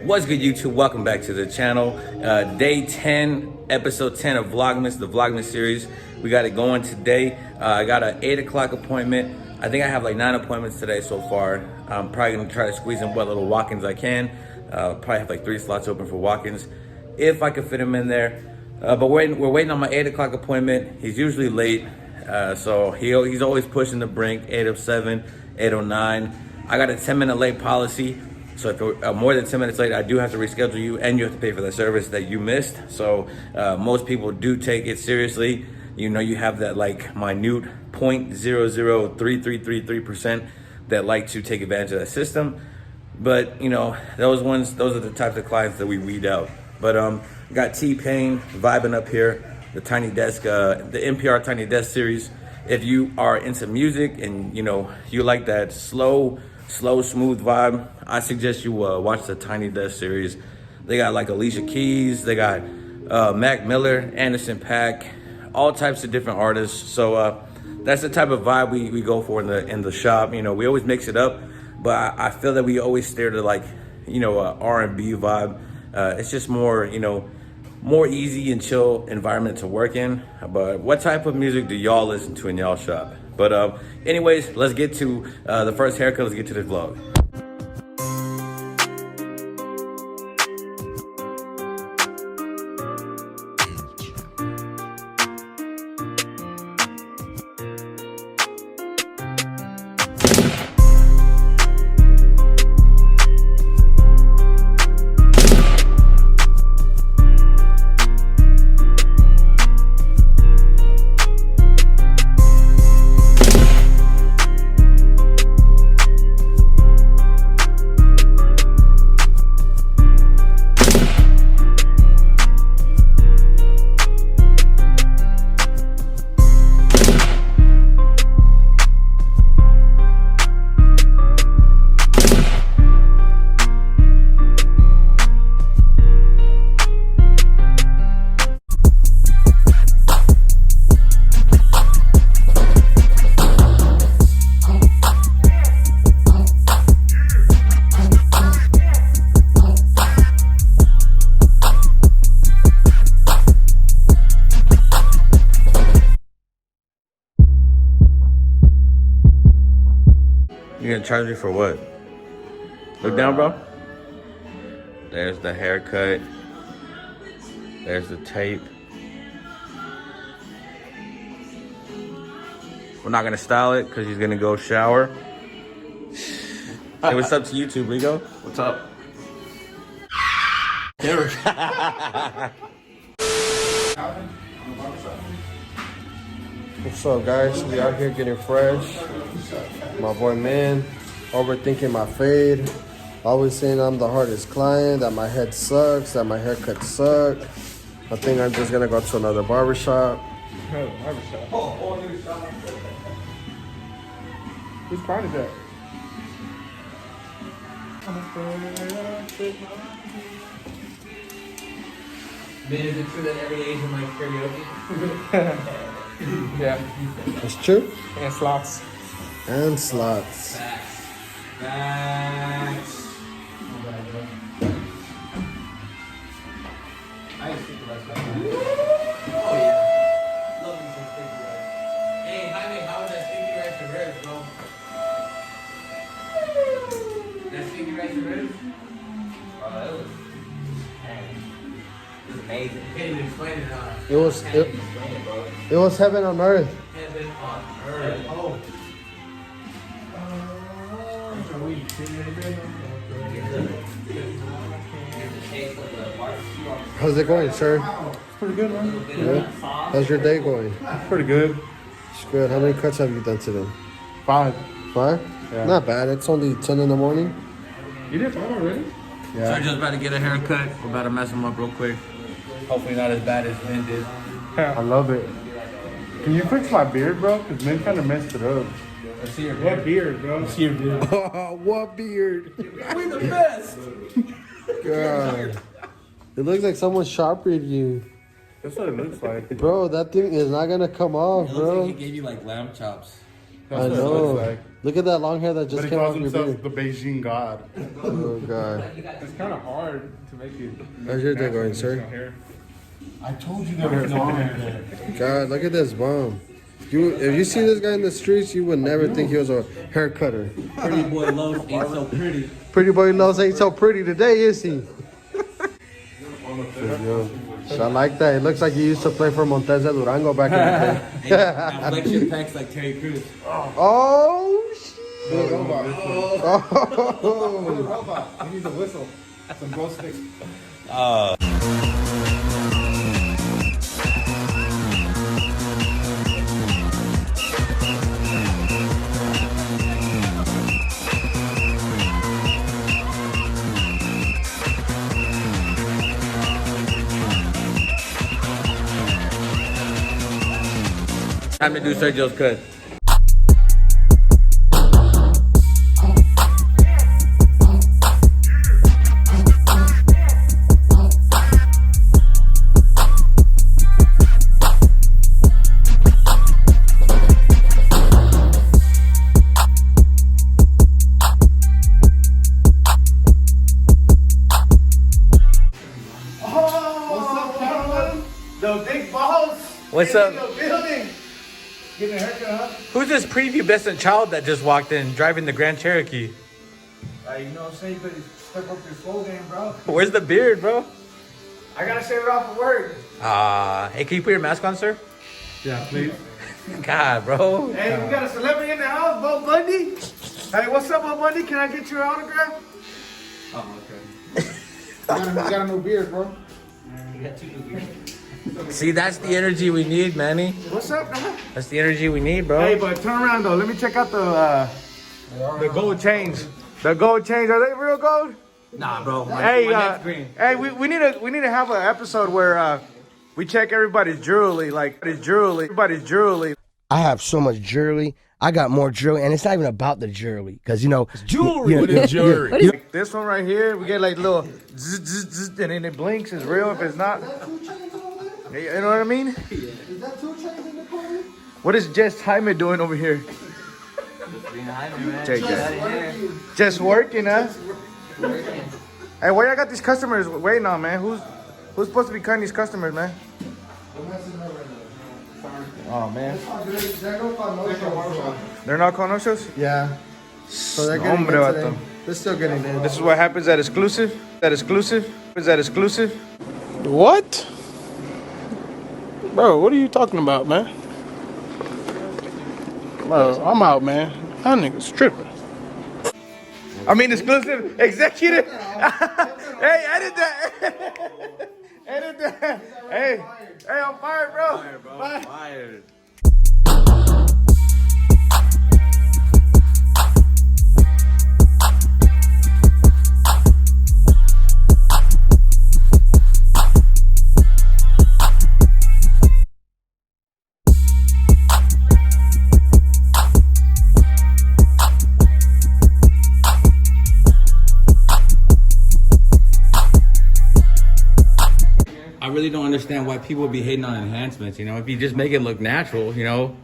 What's good, YouTube? Welcome back to the channel. Day 10, episode 10 of Vlogmas, the Vlogmas series. We got it going today. I got an 8 o'clock appointment. I think I have like 9 appointments today so far. I'm probably gonna try to squeeze in what little walk-ins I can. Probably have like 3 slots open for walk-ins if I can fit them in there. But we're waiting on my 8 o'clock appointment. He's usually late, so he's always pushing the brink. 8:07, 8:09. I got a 10-minute late policy. So if you're more than 10 minutes late, I do have to reschedule you, and you have to pay for the service that you missed. So most people do take it seriously. You know, you have that like minute 0.003333% that like to take advantage of that system. But you know, those are the types of clients that we weed out. But got T-Pain vibing up here, the Tiny Desk, the NPR Tiny Desk series. If you are into music and you know you like that slow, smooth vibe, I suggest you watch the Tiny Desk series. They got like Alicia Keys, they got Mac Miller, Anderson .Paak, all types of different artists. So that's the type of vibe we go for in the shop. You know, we always mix it up, but I feel that we always steer to like, you know, R&B vibe. It's just more, you know, more easy and chill environment to work in. But what type of music do y'all listen to in y'all shop? But anyways, let's get to the first haircut. Let's get to this vlog. You gonna charge me for what? Look down, bro. There's the haircut. There's the tape. We're not gonna style it because he's gonna go shower. Hey, what's up to YouTube, Rigo? What's up? What's up, guys? We out here getting fresh. My boy Man, overthinking my fade. Always saying I'm the hardest client, that my head sucks, that my haircut suck. I think I'm just gonna go to another barbershop. Barbershop. Whose client is that? Man, is it true that every Asian likes karaoke? Yeah. It's true. And slots. And slots. Facts. I used to think about that. Oh yeah. Love me some sticky rice. Hey, Jaime, how was that sticky rice and ribs, bro? That sticky rice and ribs? Oh, it was amazing. Can't even explain it, huh? It was heaven on earth. Heaven on earth. Oh. How's it going, sir? Pretty good, man. Yeah. How's your day going? Pretty good. It's good. How many cuts have you done today? 5. 5? Yeah. Not bad. It's only 10 in the morning. You did 5 already? So I'm just about to get a haircut. We're about to mess him up real quick. Hopefully not as bad as Vin did. I love it. Can you fix my beard, bro? Because men kind of messed it up. Let's see your beard. What beard, bro? Let's see your beard. Oh, what beard? We the best. God. It looks like someone sharpened you. That's what it looks like. Bro, that thing is not gonna come off, It looks bro. like he gave you like lamb chops. That's I what know. it looks like. Look at that long hair that just But he came calls off your himself beard. the Beijing god. Oh god. It's kind of hard to make it. How's your day going, sir? I told you there was no hair. God, look at this bum. If you see this guy in the streets, you would never think he was a hair cutter. Pretty boy Los ain't so pretty. Pretty boy Los ain't so pretty today, is he? I like that. It looks like he used to play for Montez de Durango back in the day. Flexion packs like Terry Crews. Oh, shit. Oh. He needs a whistle. Some glow sticks. Time to do Sergio's cut. The big balls. What's up? The building. Getting a haircut, huh? Who's this prepubescent child that just walked in driving the Grand Cherokee? You know what I'm saying? But step up your slow game, bro. Where's the beard, bro? I gotta shave it off for work. Hey, can you put your mask on, sir? Yeah, please. God, bro. Hey, we got a celebrity in the house, Bo Bundy. Hey, what's up, Bo Bundy? Can I get your autograph? Oh, okay. You got a new beard, bro. See, that's the energy we need, Manny. What's up, man? That's the energy we need, bro. Hey, but turn around though. Let me check out the gold chains. The gold chains, are they real gold? Nah, bro. Hey, my neck's green. hey, we need to have an episode where we check everybody's jewelry, like everybody's jewelry. I have so much jewelry. I got more jewelry, and it's not even about the jewelry, because Jewelry. What is jewelry? Like this one right here, we get like little zzz, zzz, zzz, and then it blinks. It's real. If it's not, you know what I mean? Is that 2 chains in the corner? What is Jess Hyman doing over here? Check that. Just working, huh? Hey, why y'all got these customers waiting on, man? Who's supposed to be cutting these customers, man? Oh man, they're not calling no shows. Yeah. So they're getting Hombre, in vato. today. They're still getting in. This is what happens at exclusive. Is that exclusive? What? Bro, what are you talking about, man? Bro, I'm out, man. That nigga's tripping. I mean exclusive executive. Hey, edit that. Edit that. Hey, I'm fired, bro. Bye. Fired. I really don't understand why people be hating on enhancements. You know, if you just make it look natural, you know,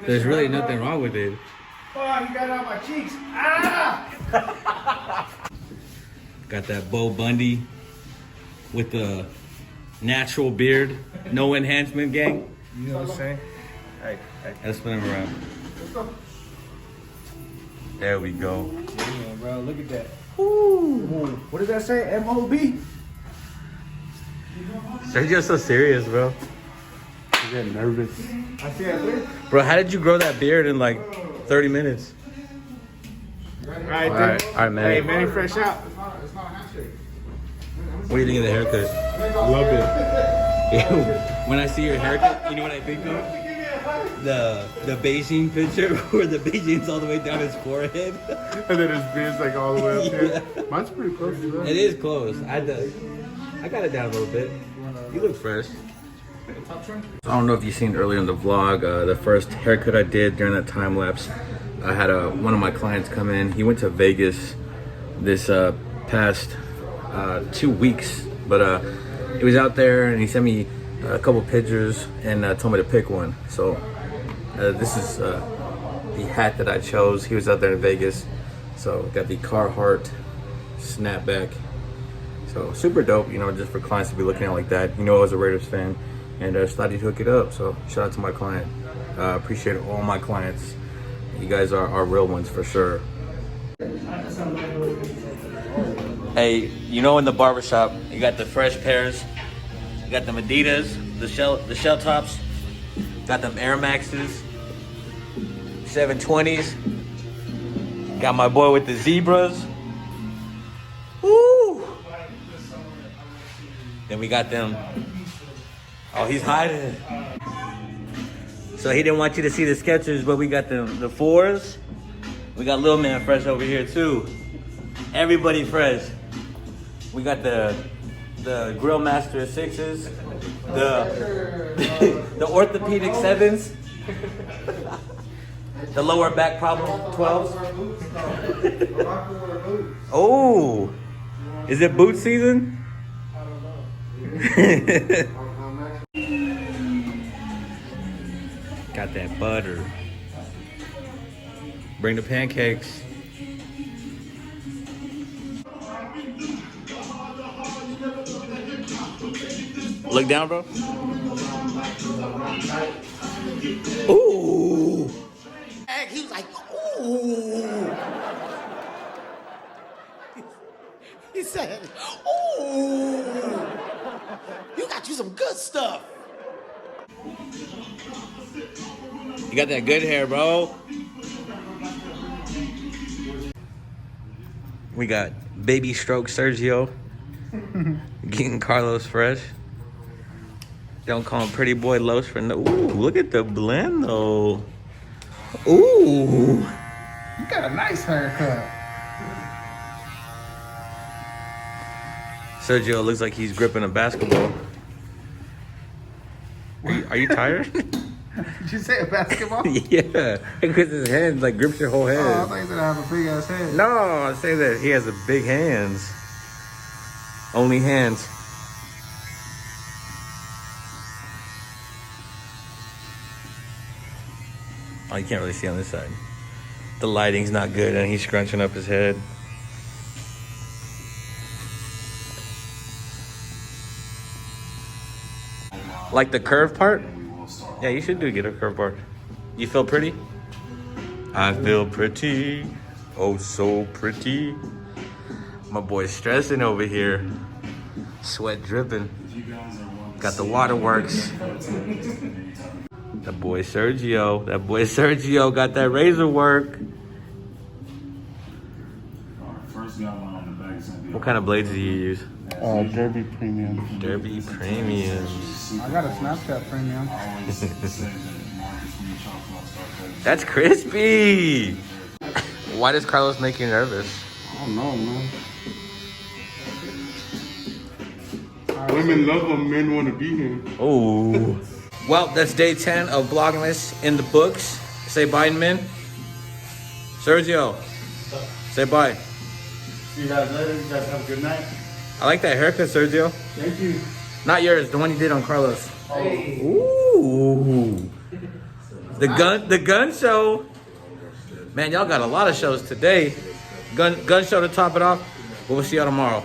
there's really nothing wrong with it. Oh, you got it on my cheeks. Ah! Got that Bo Bundy with the natural beard, no enhancement gang. You know what I'm saying? Hey. Let's spin him around. There we go. Damn, bro, look at that. Ooh. What did that say? M-O-B? Sergio's so serious, bro. I'm getting nervous. I see that. Bro, how did you grow that beard in like 30 minutes? All right, All right, man. Hey, Manny, fresh out. What do you think of the haircut? Love it. When I see your haircut, you know what I think of? The Beijing picture where the Beijing's all the way down his forehead. And then his beard's like all the way up here. Mine's pretty close to that. It is close. I got it down a little bit. You look fresh. I don't know if you've seen earlier in the vlog, the first haircut I did during that time lapse. I had one of my clients come in. He went to Vegas this past 2 weeks, but he was out there and he sent me a couple pictures and told me to pick one. So this is the hat that I chose. He was out there in Vegas. So got the Carhartt snapback. So super dope, you know, just for clients to be looking at like that. You know, I was a Raiders fan and started to hook it up. So shout out to my client. Appreciate all my clients. You guys are real ones for sure. Hey, you know, in the barbershop, you got the fresh pairs. You got them Adidas, the shell tops. Got them Air Maxes, 720s. Got my boy with the zebras. Woo! Then we got them. Oh, he's hiding. So he didn't want you to see the Skechers, but we got the 4s. We got Lil Man fresh over here too. Everybody fresh. We got the Grill Master 6s, the orthopedic 7s, the lower back problem 12s. Oh, is it boot season? Got that butter. Bring the pancakes. Look down, bro. Ooh. He was like, ooh. He said, ooh. You got you some good stuff. You got that good hair, bro. We got baby stroke Sergio. Getting Carlos fresh. Don't call him pretty boy Los for no. Ooh, look at the blend though. Ooh. You got a nice haircut. Sergio looks like he's gripping a basketball. Are you tired? Did you say a basketball? Yeah, because his hand like grips your whole head. Oh, I thought you said I have a big ass head. No, I say that he has a big hands. Only hands. Oh, you can't really see on this side. The lighting's not good and he's scrunching up his head. Like the curve part? Yeah, you should get a curve part. You feel pretty? I feel pretty. Oh, so pretty. My boy's stressing over here. Sweat dripping. Got the waterworks. That boy Sergio. That boy Sergio got that razor work. What kind of blades do you use? Derby Premium. Derby Premiums. I got a Snapchat premium. That's crispy. Why does Carlos make you nervous? I don't know, man. Women love him, men want to be him. Oh. Well, that's day 10 of Vlogmas in the books. Say bye, men. Sergio, say bye. See you guys later. You guys have a good night. I like that haircut, Sergio. Thank you. Not yours, the one you did on Carlos. Hey. Ooh. The gun show. Man, y'all got a lot of shows today. Gun show to top it off. But we'll see y'all tomorrow.